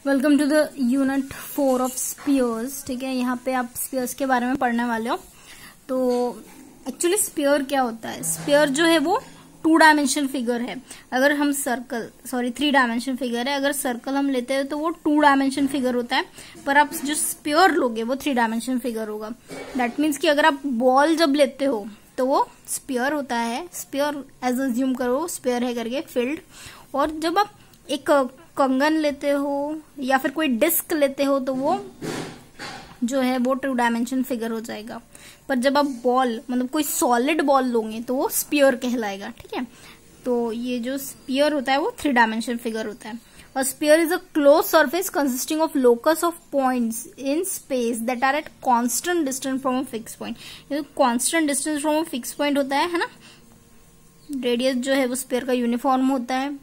Welcome to the unit 4 of spheres. ठीक है, यहाँ पे आप स्पीयर्स के बारे में पढ़ने वाले हो। तो एक्चुअली स्पीयर क्या होता है? स्पीयर जो है वो 2 डायमेंशन फिगर है। अगर हम सर्कल 3 डायमेंशन फिगर है। अगर सर्कल हम लेते हैं तो वो 2 डायमेंशन फिगर होता है, पर आप जो स्पीयर लोगे वो 3 डायमेंशन फिगर होगा। दैट मीन्स कि अगर आप बॉल जब लेते हो तो वो स्पीयर होता है। स्पीयर एज अज्यूम करो स्पीयर है करके फील्ड। और जब आप एक कंगन लेते हो या फिर कोई डिस्क लेते हो तो वो जो है वो 2 डायमेंशन फिगर हो जाएगा। पर जब आप बॉल मतलब कोई सॉलिड बॉल लोगे तो वो स्पीयर कहलाएगा। ठीक है, तो ये जो स्पीयर होता है वो 3 डायमेंशन फिगर होता है। और sphere is a close surface consisting of locus of points in space that are at constant distance from a fix point. ये constant distance from a fix point होता है ना। रेडियस जो है वो स्पीयर का यूनिफॉर्म होता है।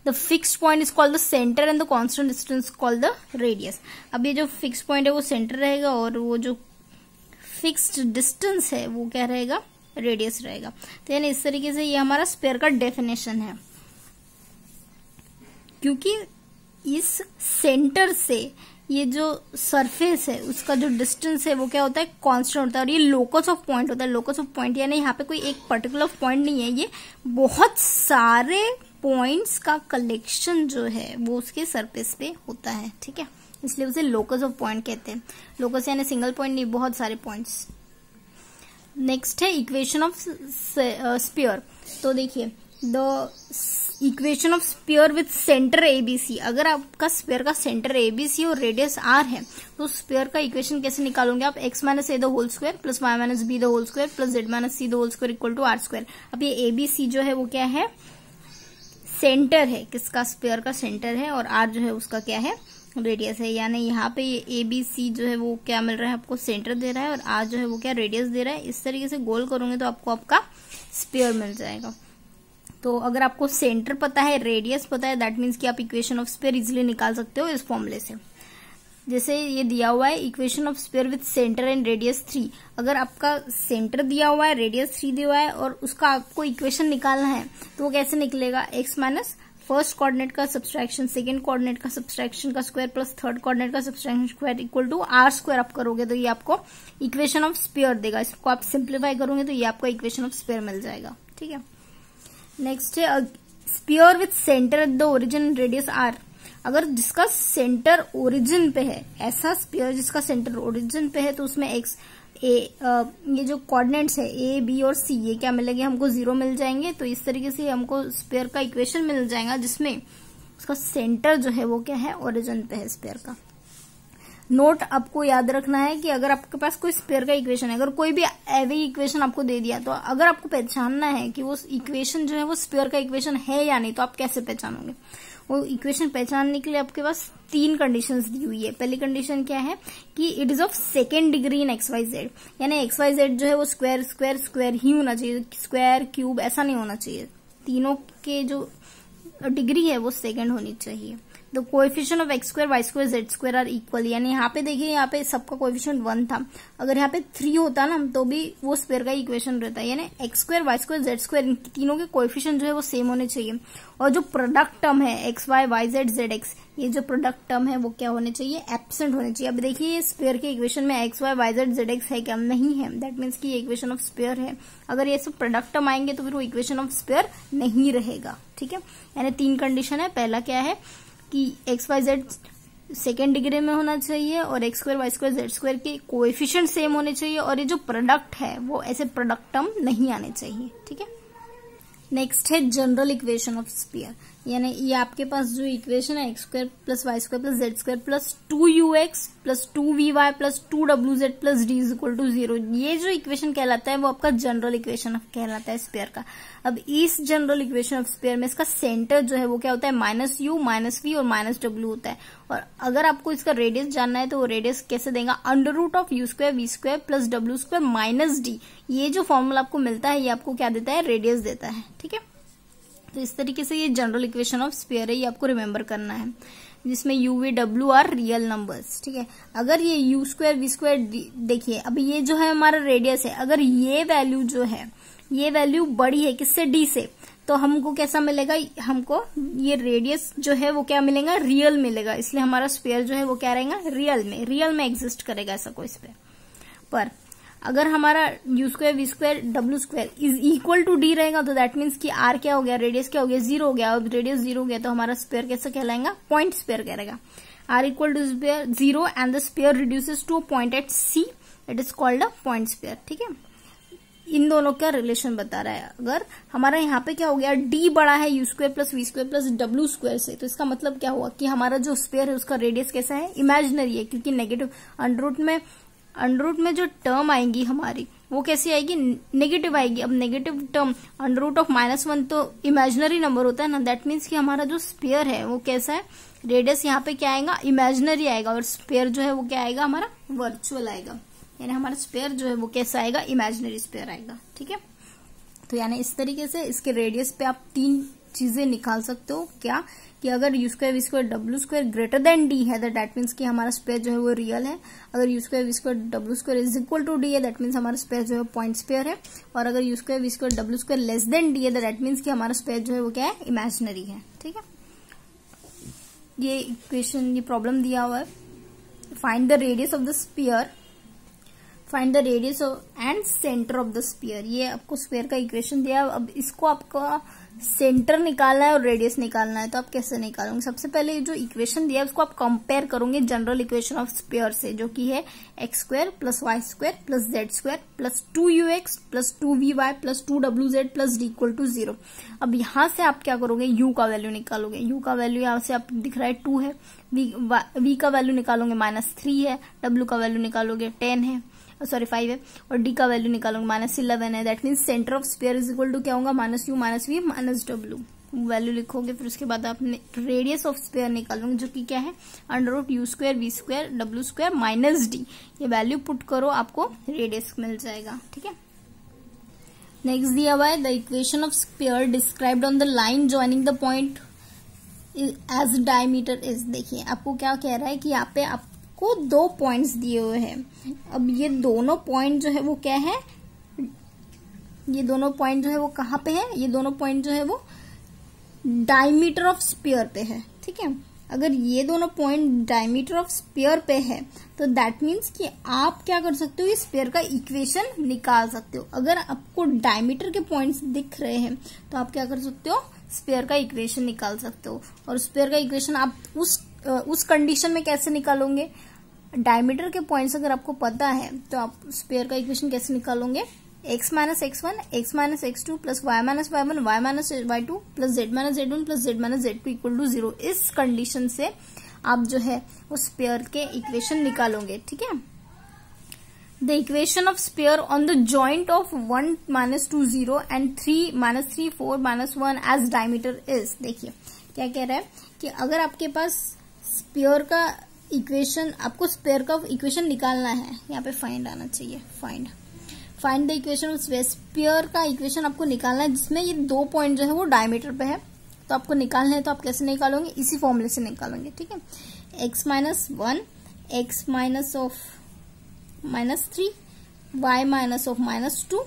The fixed point is called the center and the constant distance called the radius। अब ये जो fixed point है वो center रहेगा और वो जो fixed distance है वो क्या रहेगा? radius रहेगा। तो यानी इस तरीके से ये हमारा स्पेयर का डेफिनेशन है। क्योंकि इस सेंटर से ये जो सरफेस है उसका जो डिस्टेंस है वो क्या होता है? कांस्टेंट होता है। और ये लोकस ऑफ पॉइंट होता है। लोकस ऑफ पॉइंट यानी यहाँ पे कोई एक पर्टिकुलर पॉइंट नहीं है, ये बहुत सारे पॉइंट्स का कलेक्शन जो है वो उसके सरफेस पे होता है। ठीक है, इसलिए उसे लोकस ऑफ पॉइंट कहते हैं। लोकस यानी सिंगल पॉइंट नहीं, बहुत सारे पॉइंट्स। नेक्स्ट है इक्वेशन ऑफ स्पीयर। तो देखिए the equation of sphere with centre ABC. अगर आपका स्पीयर का सेंटर एबीसी और रेडियस आर है तो स्पीयर का इक्वेशन कैसे निकालोगे आप? X minus A the whole square plus Y minus B the whole square plus Z minus C the whole square equal to R square. अब ये एबीसी जो है वो क्या है? सेंटर है। किसका? स्पीयर का सेंटर है। और आर जो है उसका क्या है? रेडियस है। यानी यहाँ पे ये ए बी सी जो है वो क्या मिल रहा है आपको? सेंटर दे रहा है और आर जो है वो क्या? रेडियस दे रहा है। इस तरीके से गोल करोगे तो आपको आपका स्पीयर मिल जाएगा। तो अगर आपको सेंटर पता है, रेडियस पता है, दैट मीन्स कि आप इक्वेशन ऑफ स्पीयर इजिली निकाल सकते हो इस फॉर्मूले से। जैसे ये दिया हुआ है equation of sphere with centre and radius 3। अगर आपका सेंटर दिया हुआ है, रेडियस 3 दिया हुआ है और उसका आपको इक्वेशन निकालना है तो वो कैसे निकलेगा? एक्स माइनस फर्स्ट कोऑर्डिनेट का सब्सट्रैक्शन सेकंड कोऑर्डिनेट का सब्सट्रैक्शन का स्क्वायर प्लस थर्ड कोऑर्डिनेट का subtraction square equal to R square आप करोगे तो ये आपको इक्वेशन ऑफ स्पीयर देगा। इसको आप सिंप्लीफाई करोगे तो ये आपको इक्वेशन ऑफ स्पीयर मिल जाएगा। ठीक है, नेक्स्ट है sphere with centre at the origin radius R. अगर जिसका सेंटर ओरिजिन पे है, ऐसा स्पीयर जिसका सेंटर ओरिजिन पे है तो उसमें एक्स ये जो कोऑर्डिनेट्स है ए बी और सी ये क्या मिलेंगे? हमको 0 मिल जाएंगे। तो इस तरीके से हमको स्पीयर का इक्वेशन मिल जाएगा जिसमें उसका सेंटर जो है वो क्या है? ओरिजिन पे है स्पीयर का। नोट आपको याद रखना है कि अगर आपके पास कोई स्पीयर का इक्वेशन है, अगर कोई भी एवी इक्वेशन आपको दे दिया तो अगर आपको पहचानना है कि वो इक्वेशन जो है वो स्पीयर का इक्वेशन है या नहीं, तो आप कैसे पहचानोगे? वो इक्वेशन पहचानने के लिए आपके पास 3 कंडीशंस दी हुई है। पहली कंडीशन क्या है कि it is of second degree in X Y Z. यानी एक्स वाई जेड जो है वो स्क्वायर स्क्वायर स्क्वायर ही होना चाहिए, स्क्वायर क्यूब ऐसा नहीं होना चाहिए। तीनों के जो डिग्री है वो सेकेंड होनी चाहिए। The coefficient of X square Y square Z square are equal. यानी यहाँ पे देखिए, यहाँ पे सबका कोएफिशिएंट 1 था। अगर यहाँ पे 3 होता ना तो भी वो स्क्वायर का इक्वेशन रहता है। यानी X square Y square Z square तीनों के कोएफिशिएंट जो है वो सेम होने चाहिए। और जो प्रोडक्ट टर्म है X Y Y Z Z X, ये जो प्रोडक्ट टर्म है वो क्या होने चाहिए? एब्सेंट होने चाहिए। अब देखिए ये स्क्वायर के इक्वेशन में X Y Y Z Z X है क्या? नहीं है। दैट मीन्स कि ये इक्वेशन ऑफ स्क्वायर है। अगर ये सब प्रोडक्ट टर्म आएंगे तो फिर वो इक्वेशन ऑफ स्क्वायर नहीं रहेगा। ठीक है, यानी 3 कंडीशन है। पहला क्या है कि X Y Z second degree में होना चाहिए और X square Y square Z square के कोएफिशिएंट सेम होने चाहिए और ये जो प्रोडक्ट है वो ऐसे प्रोडक्ट टर्म नहीं आने चाहिए। ठीक है, नेक्स्ट है जनरल इक्वेशन ऑफ स्पीयर। यानी ये आपके पास जो इक्वेशन है X square plus Y square plus Z square plus 2ux plus 2vy plus 2wz plus d is equal to 0, ये जो इक्वेशन कहलाता है वो आपका जनरल इक्वेशन कहलाता है स्पीयर का। अब इस जनरल इक्वेशन ऑफ स्पीयर में इसका सेंटर जो है वो क्या होता है? -u -v और -w होता है। और अगर आपको इसका रेडियस जानना है तो वो रेडियस कैसे देगा? Under root of u square v square plus w square minus d। ये जो फॉर्मूला आपको मिलता है ये आपको क्या देता है? रेडियस देता है। ठीक है, तो इस तरीके से ये जनरल इक्वेशन ऑफ स्पीयर है, ये आपको रिमेम्बर करना है, जिसमें u v w are real numbers. ठीक है, अगर ये u स्क्वायर v स्क्वायर देखिए, अब ये जो है हमारा रेडियस है, अगर ये वैल्यू जो है ये वैल्यू बड़ी है किससे? d से, तो हमको कैसा मिलेगा, हमको ये रेडियस जो है वो क्या मिलेगा, रियल मिलेगा, इसलिए हमारा स्फीयर जो है वो क्या रहेगा, रियल में एग्जिस्ट करेगा ऐसा कोई स्फीयर। पर अगर हमारा u square v square w square is equal to d रहेगा तो दैट मीन्स कि r क्या हो गया, रेडियस क्या हो गया, 0 हो गया। अब रेडियस 0 हो गया तो हमारा स्फीयर कैसा कहलाएगा, पॉइंट स्फीयर कहलाएगा। r equal to 0 and the sphere reduces to point at c, it is called a point sphere. ठीक है, इन दोनों का रिलेशन बता रहा है। अगर हमारा यहाँ पे क्या हो गया, d बड़ा है u square plus v square plus w square से, तो इसका मतलब क्या हुआ कि हमारा जो स्फीयर है उसका रेडियस कैसा है, इमेजिनरी है, क्योंकि नेगेटिव अंडर रूट में जो टर्म आएंगी हमारी वो कैसी आएगी, नेगेटिव आएगी। अब negative term under root of -1 तो इमेजिनरी नंबर होता है ना, दैट मीन्स कि हमारा जो स्फीयर है वो कैसा है, रेडियस यहाँ पे क्या आएगा, इमेजिनरी आएगा, और स्फीयर जो है वो क्या आएगा, हमारा वर्चुअल आएगा। यानी हमारा स्फीयर जो है वो कैसा आएगा, इमेजिनरी स्फीयर आएगा। ठीक है, तो यानी इस तरीके से इसके रेडियस पे आप 3 चीजें निकाल सकते हो। क्या कि अगर u square v square w square greater than d है, दैट मीन्स कि हमारा स्फीयर जो है वो रियल है। अगर u square v square w square is equal to d है, दैट मीन्स हमारा स्फीयर जो है पॉइंट स्फीयर है। और अगर u square v square w square less than d है, दैट मीन्स कि हमारा स्फीयर जो है वो क्या है, इमेजिनरी है। ठीक है, ये इक्वेशन, ये प्रॉब्लम दिया हुआ है। Find the radius of the sphere, find the radius and centre of the sphere. ये आपको स्फीयर का इक्वेशन दिया है। अब इसको आपका सेंटर निकालना है और रेडियस निकालना है, तो आप कैसे निकालोगे, सबसे पहले जो इक्वेशन दिया है उसको आप कंपेयर करोगे जनरल इक्वेशन ऑफ स्फीयर से, जो कि है X square plus Y square plus Z square plus 2ux plus 2vy plus 2wz plus d equal to 0। अब यहाँ से आप क्या करोगे, u का वैल्यू निकालोगे। u का वैल्यू यहाँ से आप दिख रहा है 2 है, v का वैल्यू निकालोगे -3 है, w का वैल्यू निकालोगे 10 है, 5 है, और d का वैल्यू निकालोगे -11 है। That means centre of sphere is equal to क्या होगा, -u -v -w वैल्यू लिखोगे। फिर उसके बाद आपने रेडियस ऑफ स्फीयर निकालोगे, जो कि क्या है, √u square v square w square minus d। ये वैल्यू पुट करो, आपको रेडियस मिल जाएगा। ठीक है, नेक्स्ट दिया हुआ है the equation of sphere described on the line joining the point as diameter is. देखिए आपको क्या कह रहा है कि यहाँ पे आपको 2 पॉइंट्स दिए हुए हैं। अब ये दोनों पॉइंट जो है वो क्या है, ये दोनों पॉइंट जो है वो कहाँ पे है, ये दोनों पॉइंट जो है वो डायमीटर ऑफ स्फीयर पे है। ठीक है, अगर ये दोनों पॉइंट डायमीटर ऑफ स्फीयर पे है तो दैट मीन्स कि आप क्या कर सकते हो, इस स्फीयर का इक्वेशन निकाल सकते हो। अगर आपको डायमीटर के पॉइंट्स दिख रहे हैं तो आप क्या कर सकते हो, स्फीयर का इक्वेशन निकाल सकते हो। और स्फीयर का इक्वेशन आप उस कंडीशन में कैसे निकालोगे, डायमीटर के पॉइंट्स अगर आपको पता है तो आप स्फीयर का इक्वेशन कैसे निकालोगे, x minus x1 x minus x2 plus y minus y1 y minus y2 plus z minus z1 plus z minus z2 equal to 0। इस कंडीशन से आप जो है उस स्फीयर के इक्वेशन निकालोगे। ठीक है, the equation of sphere on the joint of 1 minus 2 0 and 3 minus 3 4 minus 1 as diameter is. देखिए क्या कह रहा है कि अगर आपके पास स्फीयर का इक्वेशन, आपको स्फीयर का इक्वेशन निकालना है, यहाँ पे फाइंड आना चाहिए, find the equation of sphere का इक्वेशन आपको निकालना है जिसमें ये 2 पॉइंट जो है वो डायमीटर पे है, तो आपको निकालना है। तो आप कैसे निकालोगे, इसी फॉर्मूले से निकालोगे। ठीक है, x minus 1 x minus of -3 y minus of -2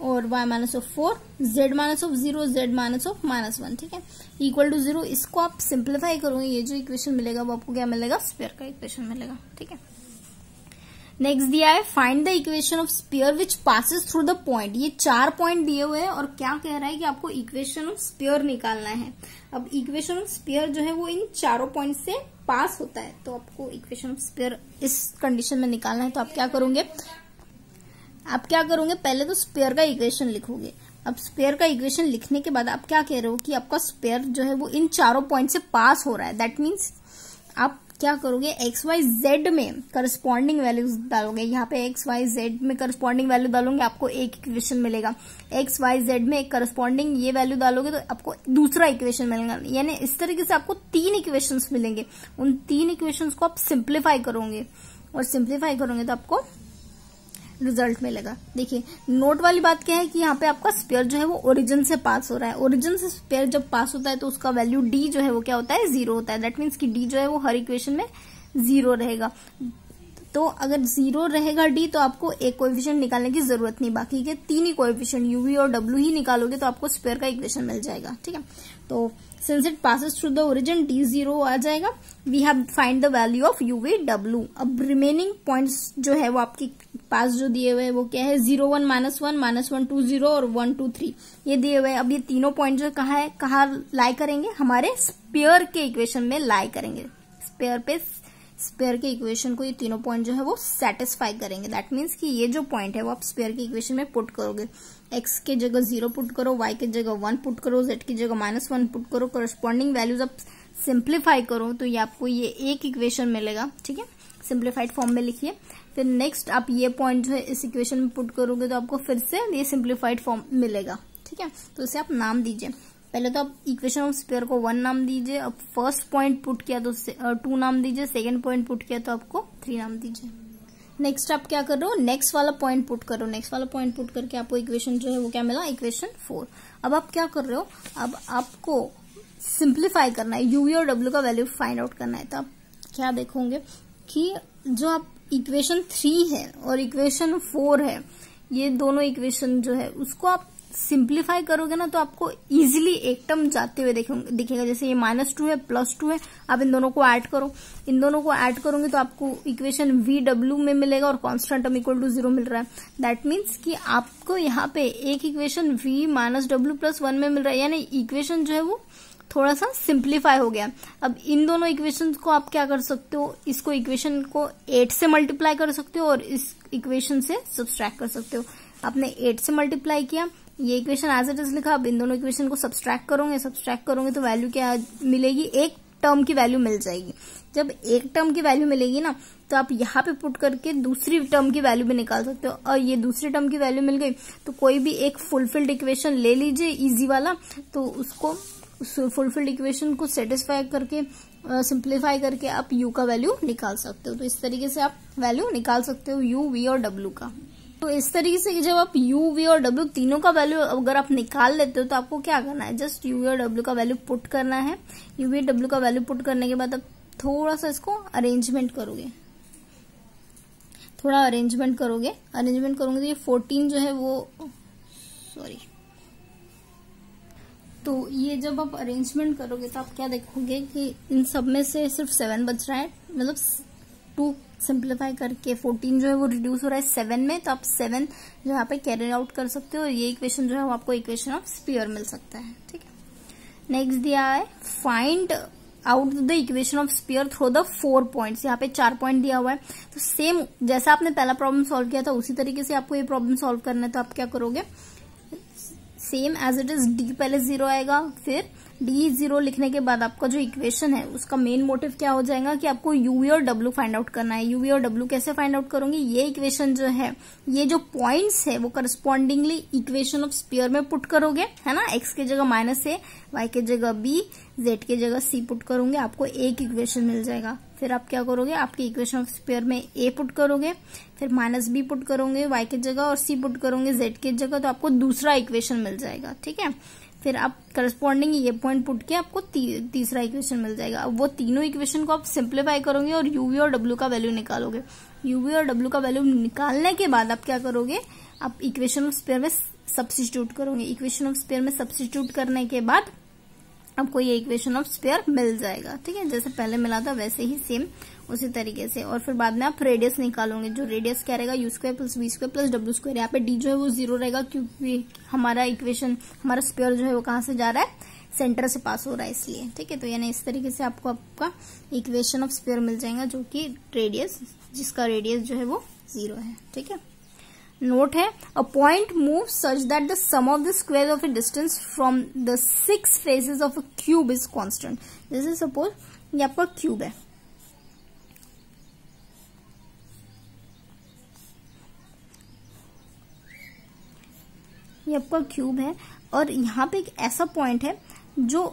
और y minus of 4 z minus of 0 z minus of -1। ठीक है, इक्वल टू 0। इसको आप सिंप्लीफाई करोगे, ये जो इक्वेशन मिलेगा वो आपको क्या मिलेगा, स्फीयर का इक्वेशन मिलेगा। ठीक है, नेक्स्ट दिया है find the equation of sphere which passes through the point. ये 4 पॉइंट दिए हुए हैं और क्या कह रहा है कि आपको इक्वेशन ऑफ स्फीयर निकालना है। अब इक्वेशन ऑफ स्फीयर जो है वो इन 4 पॉइंट से पास होता है, तो आपको इक्वेशन ऑफ स्फीयर इस कंडीशन में निकालना है। तो आप क्या करोगे, पहले तो स्फीयर का इक्वेशन लिखोगे। अब स्फीयर का इक्वेशन लिखने के बाद आप क्या कह रहे हो कि आपका स्फीयर जो है वो इन 4 पॉइंट से पास हो रहा है। दैट मीन्स आप क्या करोगे, एक्स वाई जेड में करस्पॉन्डिंग वैल्यूज डालोगे। यहाँ पे एक्स वाई जेड में करस्पॉन्डिंग वैल्यू डालोगे, आपको एक इक्वेशन मिलेगा। एक्स वाई जेड में एक करस्पॉन्डिंग ये वैल्यू डालोगे तो आपको दूसरा इक्वेशन मिलेगा। यानी इस तरीके से आपको 3 इक्वेशंस मिलेंगे। उन 3 इक्वेशंस को आप सिंप्लीफाई करोगे और सिंप्लीफाई करोगे तो आपको रिजल्ट मिलेगा। देखिए नोट वाली बात क्या है कि यहाँ पे आपका स्फीयर जो है वो ओरिजिन से पास हो रहा है। ओरिजिन से स्फीयर जब पास होता है तो उसका वैल्यू डी जो है वो क्या होता है, 0 होता है। दैट मीन्स कि डी जो है वो हर इक्वेशन में 0 रहेगा। तो अगर 0 रहेगा डी तो आपको एक कोएफिशिएंट निकालने की जरूरत नहीं, बाकी के 3 ही कोएफिशिएंट यूवी और डब्ल्यू ही निकालोगे तो आपको स्फीयर का इक्वेशन मिल जाएगा। ठीक है, तो since it passes through the origin D 0 आ जाएगा। We have find the value of U V W. अब रिमेनिंग पॉइंट्स जो है वो आपके पास जो दिए हुए हैं वो क्या है, 0 1 -1 -1 2 0 और 1 2 3 ये दिए हुए हैं। अब ये तीनों पॉइंट जो कहाँ है, कहाँ लाई करेंगे, हमारे स्फीयर के इक्वेशन में लाई करेंगे। स्फीयर के इक्वेशन को ये तीनों पॉइंट जो है वो सेटिस्फाई करेंगे। दैट मीन्स कि ये जो पॉइंट है वो आप स्फीयर के इक्वेशन में पुट करोगे। x के जगह 0 पुट करो, y के जगह 1 पुट करो, z की जगह -1 पुट करो, करस्पॉन्डिंग वैल्यूज आप सिंप्लीफाई करो तो ये आपको ये एक इक्वेशन मिलेगा। ठीक है, सिंप्लीफाइड फॉर्म में लिखिए। फिर नेक्स्ट आप ये पॉइंट जो है इस इक्वेशन में पुट करोगे तो आपको फिर से ये सिंप्लीफाइड फॉर्म मिलेगा। ठीक है, तो इसे आप नाम दीजिए। पहले तो आप इक्वेशन ऑफ स्फीयर को 1 नाम दीजिए। अब फर्स्ट पॉइंट पुट किया तो 2 नाम दीजिए, सेकंड पॉइंट पुट किया तो आपको 3 नाम दीजिए। नेक्स्ट आप क्या कर रहे हो, नेक्स्ट वाला पॉइंट पुट करो। नेक्स्ट वाला पॉइंट पुट करके आपको इक्वेशन जो है वो क्या मिला, इक्वेशन 4। अब आप क्या कर रहे हो, अब आपको सिंप्लीफाई करना है, यूवी और डब्ल्यू का वैल्यू फाइंड आउट करना है। तो आप क्या देखोगे कि जो आप इक्वेशन 3 है और इक्वेशन 4 है, ये दोनों इक्वेशन जो है उसको आप सिंप्लीफाई करोगे ना तो आपको इजीली एक टर्म जाते हुए दिखेगा। जैसे ये -2 है, +2 है, आप इन दोनों को ऐड करो। इन दोनों को ऐड करोगे तो आपको इक्वेशन वी डब्ल्यू में मिलेगा और कांस्टेंट टर्म इक्वल टू 0 मिल रहा है। दैट मीन्स कि आपको यहाँ पे एक इक्वेशन v -w + 1 में मिल रहा है, यानी इक्वेशन जो है वो थोड़ा सा सिंप्लीफाई हो गया। अब इन दोनों इक्वेशन को आप क्या कर सकते हो, इसको इक्वेशन को 8 से मल्टीप्लाई कर सकते हो और इस इक्वेशन से सब्सट्रैक्ट कर सकते हो। आपने 8 से मल्टीप्लाई किया, ये इक्वेशन एज इट इज लिखा। अब इन दोनों इक्वेशन को सब्सट्रैक्ट करोगे तो वैल्यू क्या मिलेगी, एक टर्म की वैल्यू मिल जाएगी। जब एक टर्म की वैल्यू मिलेगी ना तो आप यहाँ पे पुट करके दूसरी टर्म की वैल्यू भी निकाल सकते हो। और ये दूसरी टर्म की वैल्यू मिल गई तो कोई भी एक फुलफिल्ड इक्वेशन ले लीजिए इजी वाला, तो उसको फुलफिल्ड इक्वेशन को सेटिस्फाई करके सिंप्लीफाई करके आप u का वैल्यू निकाल सकते हो। तो इस तरीके से आप वैल्यू निकाल सकते हो u, v और w का। तो इस तरीके से जब आप u, v और w तीनों का वैल्यू अगर आप निकाल लेते हो तो आपको क्या करना है, जस्ट u, v और w का वैल्यू पुट करना है। u, v, w का वैल्यू पुट करने के बाद आप थोड़ा सा इसको अरेंजमेंट करोगे, तो ये 14 जो है वो तो ये जब आप अरेंजमेंट करोगे तो आप क्या देखोगे कि इन सब में से सिर्फ 7 बच रहा है, मतलब 2 सिंप्लीफाई करके 14 जो है वो रिड्यूस हो रहा है 7 में। तो आप 7 जो यहाँ पे कैरी आउट कर सकते हो और ये इक्वेशन जो है वो आपको इक्वेशन ऑफ स्फीयर मिल सकता है। ठीक है, नेक्स्ट दिया है find out the equation of sphere through the 4 points. यहाँ पे 4 पॉइंट दिया हुआ है। तो सेम जैसा आपने पहला प्रॉब्लम सॉल्व किया था उसी तरीके से आपको ये प्रॉब्लम सॉल्व करना है। तो आप क्या करोगे, same as it is D पहले 0 आएगा, फिर डी 0 लिखने के बाद आपका जो इक्वेशन है उसका मेन मोटिव क्या हो जाएगा कि आपको यूवी और डब्ल्यू फाइंड आउट करना है। यूवी और डब्ल्यू कैसे फाइंड आउट करोगे, ये इक्वेशन जो है, ये जो पॉइंट्स है वो करस्पॉन्डिंगली इक्वेशन ऑफ स्फीयर में पुट करोगे, है ना। एक्स की जगह -a, y की जगह b, z की जगह c पुट करोगे, आपको एक इक्वेशन मिल जाएगा। फिर आप क्या करोगे, आपके इक्वेशन ऑफ स्फीयर में a पुट करोगे, फिर -b पुट करोगे y की जगह और c पुट करोगे z की जगह, तो आपको दूसरा इक्वेशन मिल जाएगा। ठीक है, फिर आप करस्पॉन्डिंग ये पॉइंट पुट के आपको तीसरा इक्वेशन मिल जाएगा। अब वो तीनों इक्वेशन को आप सिंप्लीफाई करोगे और यूवी और डब्ल्यू का वैल्यू निकालोगे। यूवी और डब्ल्यू का वैल्यू निकालने के बाद आप क्या करोगे, आप इक्वेशन ऑफ स्फीयर में सब्स्टिट्यूट करोगे। इक्वेशन ऑफ स्फीयर में सब्स्टिट्यूट करने के बाद आपको ये इक्वेशन ऑफ स्फीयर मिल जाएगा। ठीक है, जैसे पहले मिला था वैसे ही सेम उसी तरीके से। और फिर बाद में आप रेडियस निकालोगे, जो रेडियस क्या रहेगा, u² + v² + w²। यहाँ पे d जो है वो 0 रहेगा क्योंकि हमारा इक्वेशन, हमारा स्फीयर जो है वो कहाँ से जा रहा है, सेंटर से पास हो रहा है इसलिए। ठीक है, तो यानी इस तरीके से आपको आपका इक्वेशन ऑफ स्फीयर मिल जाएगा जो कि रेडियस, जिसका रेडियस जो है वो 0 है। ठीक है, नोट है, a point move such that the sum of the square of a distance from the 6 faces of a cube is constant. जैसे सपोज ये आपका क्यूब है, ये आपका क्यूब है और यहाँ पे एक ऐसा पॉइंट है जो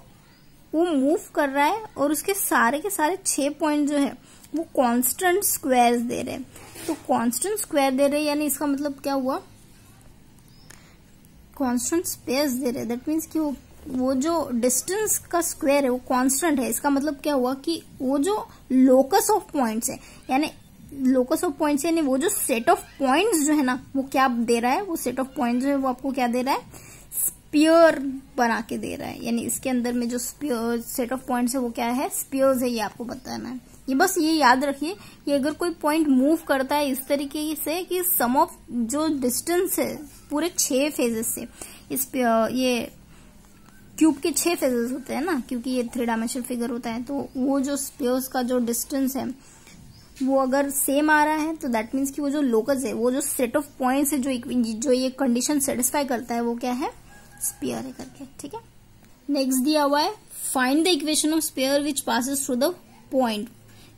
वो मूव कर रहा है और उसके सारे के सारे 6 पॉइंट जो है वो कांस्टेंट स्क्वायर्स दे रहे हैं। तो कांस्टेंट स्क्वायर दे रहे हैं यानी इसका मतलब क्या हुआ, कांस्टेंट स्पेस दे रहे हैं। दैट मीन्स कि वो जो डिस्टेंस का स्क्वायर है वो कांस्टेंट है। इसका मतलब क्या हुआ कि वो जो लोकस ऑफ पॉइंट्स है, यानी लोकस ऑफ पॉइंट्स यानी वो जो सेट ऑफ पॉइंट्स जो है ना वो क्या दे रहा है, वो सेट ऑफ पॉइंट्स जो है वो आपको क्या दे रहा है, स्पीयर बना के दे रहा है। यानी इसके अंदर में जो स्पीयर सेट ऑफ पॉइंट्स है वो क्या है, स्पीयर्स है, ये आपको बताना है। ये बस ये याद रखिए कि अगर कोई पॉइंट मूव करता है इस तरीके से कि सम ऑफ जो डिस्टेंस है पूरे 6 फेजेस से, इस ये क्यूब के 6 फेजेस होते हैं ना, क्योंकि ये 3 डायमेंशनल फिगर होता है, तो वो जो स्पीयर्स का जो डिस्टेंस है वो अगर सेम आ रहा है तो दैट मीन्स कि वो जो लोकस है, वो जो सेट ऑफ पॉइंट्स है जो ये कंडीशन सेटिस्फाई करता है वो क्या है, स्पीयर है करके। ठीक है, नेक्स्ट दिया हुआ है find the equation of spear which passes through the point.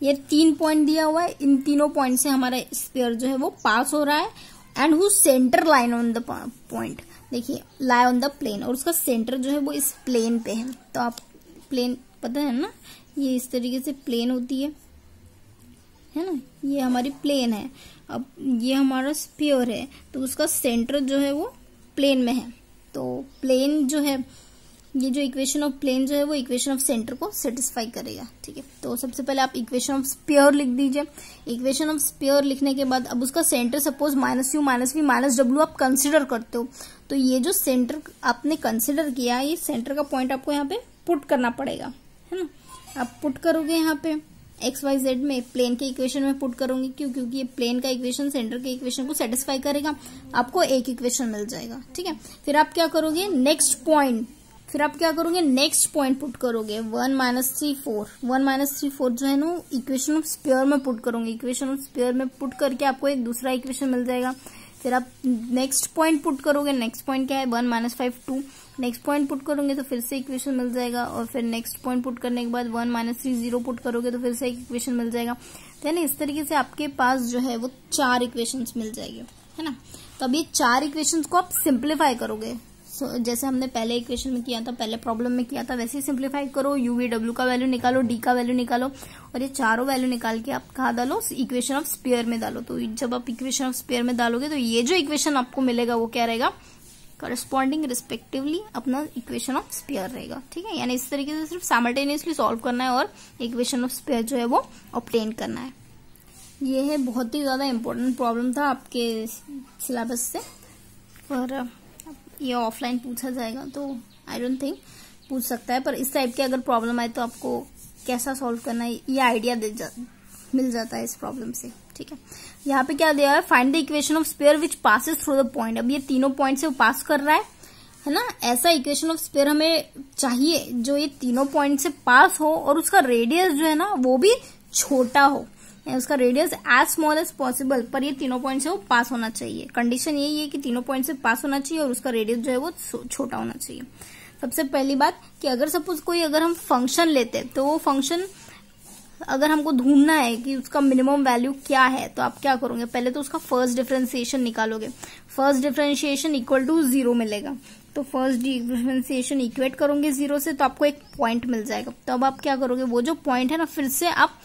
ये 3 पॉइंट दिया हुआ है, इन तीनों पॉइंट से हमारा स्पीयर जो है वो पास हो रहा है and who centre line on the point, देखिए लाई ऑन द प्लेन, और उसका सेंटर जो है वो इस प्लेन पे है। तो आप प्लेन पता है ना, ये इस तरीके से प्लेन होती है ना, ये हमारी प्लेन है। अब ये हमारा स्पीयर है तो उसका सेंटर जो है वो प्लेन में है, तो प्लेन जो है, ये जो इक्वेशन ऑफ प्लेन जो है वो इक्वेशन ऑफ सेंटर को सेटिस्फाई करेगा। ठीक है, तो सबसे पहले आप इक्वेशन ऑफ स्पीयर लिख दीजिए। इक्वेशन ऑफ स्पीयर लिखने के बाद अब उसका centre suppose -u -v -w आप कंसिडर करते हो, तो ये जो सेंटर आपने कंसिडर किया, ये सेंटर का पॉइंट आपको यहाँ पे पुट करना पड़ेगा, है ना। आप पुट करोगे यहाँ पे XYZ में, प्लेन के इक्वेशन में पुट करोगे, क्यों, क्योंकि ये प्लेन का इक्वेशन सेंटर के इक्वेशन को सेटिस्फाई करेगा, आपको एक इक्वेशन मिल जाएगा। ठीक है, फिर आप क्या करोगे, नेक्स्ट पॉइंट पुट करोगे 1 - 3 4 1 - 3 4 जो है ना इक्वेशन ऑफ स्पीयर में पुट करोगे। इक्वेशन ऑफ स्पीयर में पुट करके आपको एक दूसरा इक्वेशन मिल जाएगा। फिर आप नेक्स्ट पॉइंट पुट करोगे, नेक्स्ट पॉइंट क्या है 1 - 5 2, नेक्स्ट पॉइंट पुट करोगे तो फिर से इक्वेशन मिल जाएगा, और फिर नेक्स्ट पॉइंट पुट करने के बाद 1 - 3 0 पुट करोगे तो फिर से एक इक्वेशन मिल जाएगा। तो यानी इस तरीके से आपके पास जो है वो 4 इक्वेशंस मिल जाएंगे, है ना। तो अब ये 4 इक्वेशंस को आप सिंप्लीफाई करोगे, जैसे हमने पहले इक्वेशन में किया था, पहले प्रॉब्लम में किया था, वैसे ही सिंप्लीफाई करो। UV W का वैल्यू निकालो, D का वैल्यू निकालो, और ये चारों वैल्यू निकाल के आप कहाँ डालो, इक्वेशन ऑफ स्पीयर में डालो। तो जब आप इक्वेशन ऑफ स्पीयर में डालोगे तो ये जो इक्वेशन आपको मिलेगा वो क्या रहेगा, करस्पॉन्डिंग रिस्पेक्टिवली अपना इक्वेशन ऑफ स्पीयर रहेगा। ठीक है, यानी इस तरीके से सिर्फ साइमल्टेनियसली सॉल्व करना है और इक्वेशन ऑफ स्पीयर जो है वो ऑब्टेन करना है। ये है बहुत ही ज्यादा इंपॉर्टेंट प्रॉब्लम था आपके सिलेबस से, और ये ऑफलाइन पूछा जाएगा तो आई डोंट थिंक पूछ सकता है, पर इस टाइप की अगर प्रॉब्लम आए तो आपको कैसा सॉल्व करना है ये आइडिया मिल जाता है इस प्रॉब्लम से। ठीक है, यहाँ पे क्या दिया है, find the equation of spear which passes through the point. अब ये तीनों पॉइंट से वो पास कर रहा है ना। ऐसा इक्वेशन ऑफ स्पीयर हमें चाहिए जो ये तीनों पॉइंट से पास हो और उसका रेडियस जो है ना वो भी छोटा हो, उसका radius as small as possible, पर ये तीनों पॉइंट से वो पास होना चाहिए। कंडीशन यही है कि तीनों पॉइंट से पास होना चाहिए और उसका रेडियस जो है वो छोटा होना चाहिए। सबसे पहली बात कि अगर सपोज अगर हम फंक्शन लेते हैं तो वो फंक्शन अगर हमको ढूंढना है कि उसका मिनिमम वैल्यू क्या है, तो आप क्या करोगे, पहले तो उसका फर्स्ट डिफरेंशिएशन निकालोगे। फर्स्ट डिफरेंशिएशन इक्वल टू 0 मिलेगा, तो फर्स्ट डिफरेंशिएशन इक्वेट करोगे 0 से तो आपको एक पॉइंट मिल जाएगा। तो अब आप क्या करोगे, वो जो पॉइंट है ना फिर से आप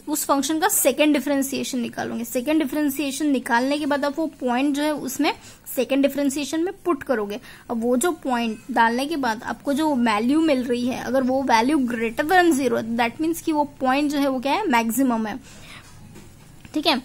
उस फंक्शन का सेकेंड डिफरेंशिएशन निकालोगे। सेकेंड डिफरेंशिएशन निकालने के बाद आप वो पॉइंट जो है उसमें सेकेंड डिफरेंशिएशन में पुट करोगे। अब वो जो पॉइंट डालने के बाद आपको जो वैल्यू मिल रही है, अगर वो value greater than 0 that means कि वो पॉइंट जो है वो क्या है, मैक्सिमम है। ठीक है,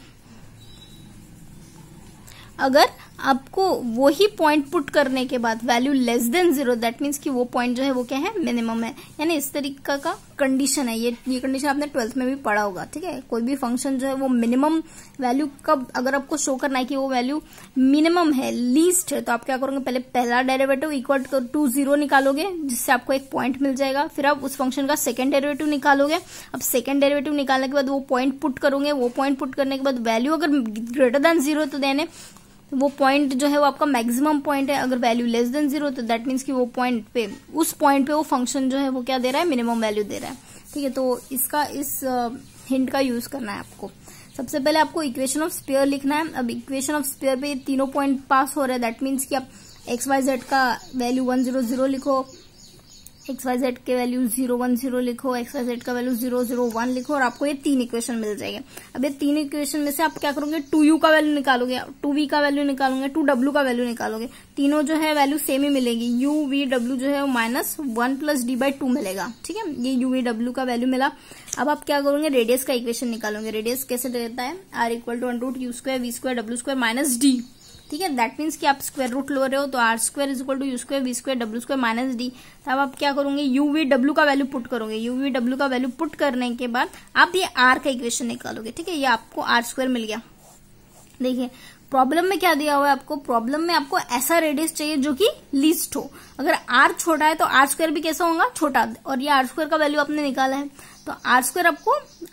अगर आपको वही पॉइंट पुट करने के बाद value less than 0 that means कि वो पॉइंट जो है वो क्या है, मिनिमम है। यानी इस तरीका का कंडीशन है ये कंडीशन आपने 12th में भी पढ़ा होगा। ठीक है, कोई भी फंक्शन जो है वो मिनिमम वैल्यू कब अगर आपको शो करना है कि वो वैल्यू मिनिमम है, लीस्ट है, तो आप क्या करोगे, पहले पहला डेरिवेटिव इक्वल टू 0 निकालोगे जिससे आपको एक पॉइंट मिल जाएगा। फिर आप उस फंक्शन का सेकेंड डेरिवेटिव निकालोगे। अब सेकेंड डेरिवेटिव निकालने के बाद वो पॉइंट पुट करोगे। वो पॉइंट पुट करने के बाद वैल्यू अगर ग्रेटर देन 0 तो देने वो पॉइंट जो है वो आपका मैक्सिमम पॉइंट है। अगर वैल्यू लेस देन 0 तो दैट मीन्स कि वो पॉइंट पे उस पॉइंट पे वो फंक्शन जो है वो क्या दे रहा है, मिनिमम वैल्यू दे रहा है। ठीक है, तो इसका इस हिंट का यूज करना है आपको। सबसे पहले आपको इक्वेशन ऑफ स्पीयर लिखना है। अब इक्वेशन ऑफ स्पीयर पे तीनों पॉइंट पास हो रहे हैं दैट मीन्स कि आप XYZ का वैल्यू 1 0 0 लिखो, XYZ के वैल्यू 0 1 0 लिखो, XYZ का वैल्यू 0 0 1 लिखो और आपको ये 3 इक्वेशन मिल जाएंगे। अब ये 3 इक्वेशन में से आप क्या करोगे, 2u का वैल्यू निकालोगे, 2v का वैल्यू निकालोगे, 2w का वैल्यू निकालोगे। तीनों जो है वैल्यू सेम ही मिलेगी। u v w जो है वो -1 + d/2 मिलेगा। ठीक है, ये u v w का वैल्यू मिला। अब आप क्या करोगे, रेडियस का इक्वेशन निकालोगे। रेडियस कैसे रहता है, r = √u² v² w² - d। ठीक है, दैट मीन्स कि आप स्क्वायर रूट लो रहे हो तो r² = u² v² w² - d। तब आप क्या करोगे, u v w का वैल्यू पुट करोगे। u v w का वैल्यू पुट करने के बाद आप ये r का इक्वेशन निकालोगे। ठीक है, ये आपको r² मिल गया। देखिए प्रॉब्लम में क्या दिया हुआ है आपको, प्रॉब्लम में आपको ऐसा रेडियस चाहिए जो कि लीस्ट हो। अगर r छोटा है तो r² भी कैसा होगा, छोटा। और ये r² का वैल्यू आपने निकाला है तो r²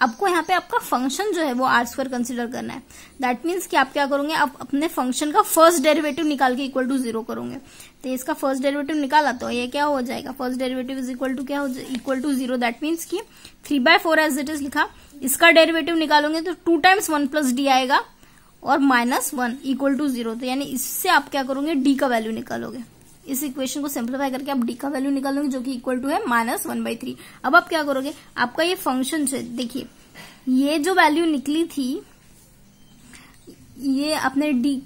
आपको यहाँ पे आपका फंक्शन जो है वो r² कंसीडर करना है। दैट मीन्स कि आप क्या करोगे, आप अपने फंक्शन का फर्स्ट डेरिवेटिव निकाल के = 0 करोगे। तो इसका फर्स्ट डेरिवेटिव निकाला तो ये क्या हो जाएगा, फर्स्ट डेरिवेटिव = क्या हो जाएगा, = 0। दैट मीन्स कि 3/4 एज इट इज लिखा। इसका डेरिवेटिव निकालोगे तो 2 × 1 + d आएगा और -1 = 0। तो यानी इससे आप क्या करोगे, d का वैल्यू निकालोगे। इस इक्वेशन को सिंप्लीफाई करके आप d का वैल्यू निकालोगे जो कि = है -1/3। अब आप क्या करोगे, आपका ये फंक्शन से देखिए ये जो वैल्यू निकली थी ये आपने d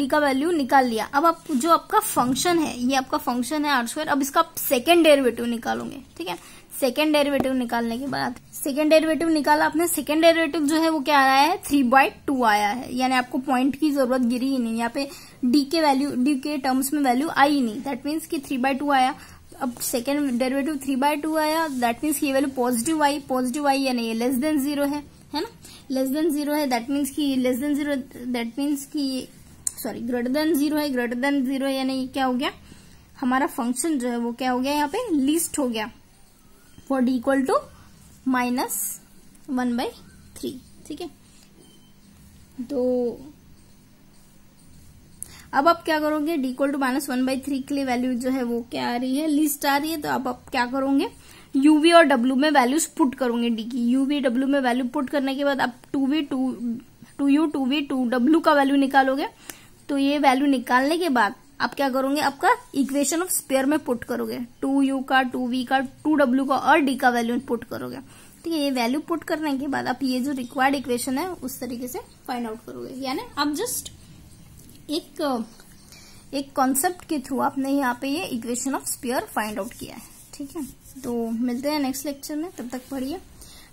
का वैल्यू निकाल लिया। अब आप जो आपका फंक्शन है, ये आपका फंक्शन है r²। अब इसका आप सेकेंड डेरिवेटिव निकालोगे। ठीक है, सेकेंड डेरिवेटिव निकालने के बाद सेकेंड डेरिवेटिव निकाला आपने। सेकेंड डेरिवेटिव जो है वो क्या आया है, 3/2 आया है। यानी आपको पॉइंट की जरूरत गिरी ही नहीं, यहाँ पे d के टर्म्स में वैल्यू आई ही नहीं। दैट मीन्स कि 3/2 आया। अब सेकेंड डेरिवेटिव 3/2 आया, दैट मीन्स ये वैल्यू पॉजिटिव आई यानी ये <0 है ना, <0 है। दैट मीन्स की <0, दैट मीन्स की >0 है, >0 है यानी क्या हो गया, हमारा फंक्शन जो है वो क्या हो गया, यहाँ पे लीस्ट हो गया फॉर d = -1/3। ठीक है, तो अब आप क्या करोगे, d = -1/3 के लिए वैल्यू जो है वो क्या आ रही है, लिस्ट आ रही है। तो अब आप क्या करोगे, u v और w में वैल्यूज पुट करोगे d की। u v w में वैल्यू पुट करने के बाद आप 2u 2v 2w का वैल्यू निकालोगे। तो ये वैल्यू निकालने के बाद आप क्या करोगे, आपका इक्वेशन ऑफ स्पेयर में पुट करोगे। 2u का, 2v का, 2w का और d का वैल्यू पुट करोगे। ठीक है, ये वैल्यू पुट करने के बाद आप ये जो रिक्वायर्ड इक्वेशन है उस तरीके से फाइंड आउट करोगे। यानी आप जस्ट एक कॉन्सेप्ट के थ्रू आपने यहाँ पे ये equation of sphere find out किया है। ठीक है, तो मिलते हैं नेक्स्ट लेक्चर में, तब तक पढ़िए।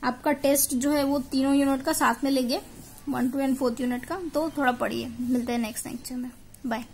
आपका टेस्ट जो है वो तीनों यूनिट का साथ में लेंगे, 1, 2 और 4th यूनिट का, तो थोड़ा पढ़िए। मिलते हैं नेक्स्ट लेक्चर में, बाय।